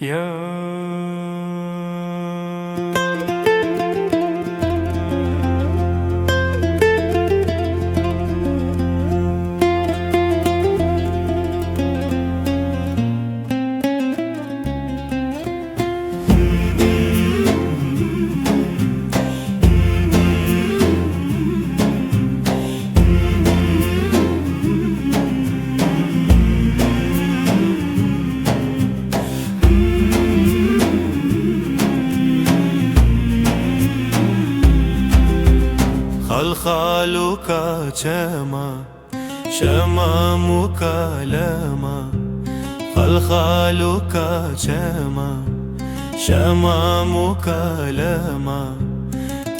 يا خلخالك شما مكالمة خلخالك شما مكالمة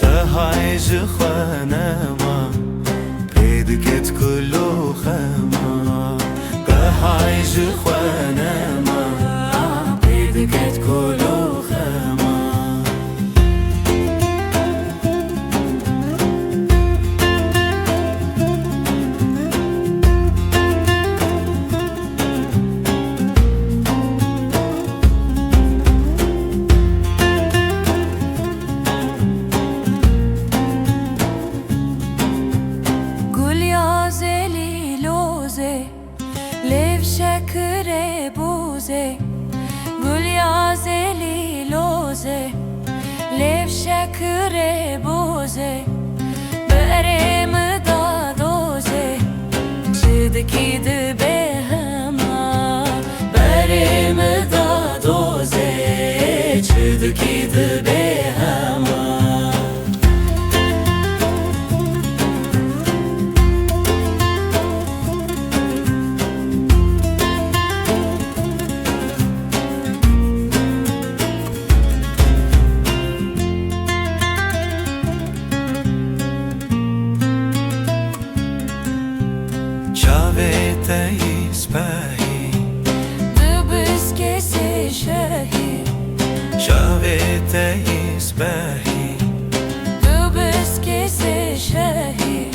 تهايج خنما بيدكت كله خما تهايج خنما بيدكت كله خما ليف شكر بوزه قول يا زلي لوزه ليف شكر بوزه بريم دا دوزه شدكي دبهما بريم دا دوزه شدكي دبهما شاويتي سباهي دبس كيسي شاهي شاويتي سباهي دبس كيسي شاهي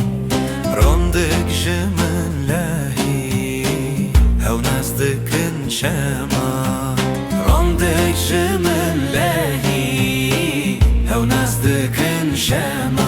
روندك جمن لاهي هاو نازدك نشاما روندك جمن لاهي هاو نازدك نشاما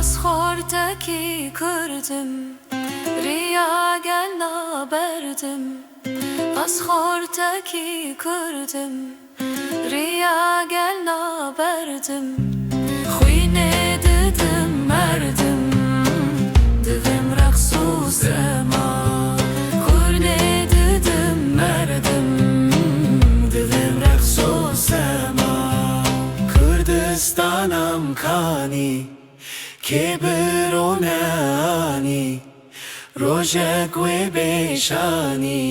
Askortaki kırdım Riya gel naberdim Askortaki kırdım Riya gel naberdim Xuyne dedim merdim Dedim raqsu sema Xuyne dedim merdim Dedim raqsu sema Kürdistanım kani كبروناني روجك وبيشاني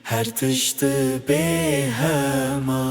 هرتشت بهما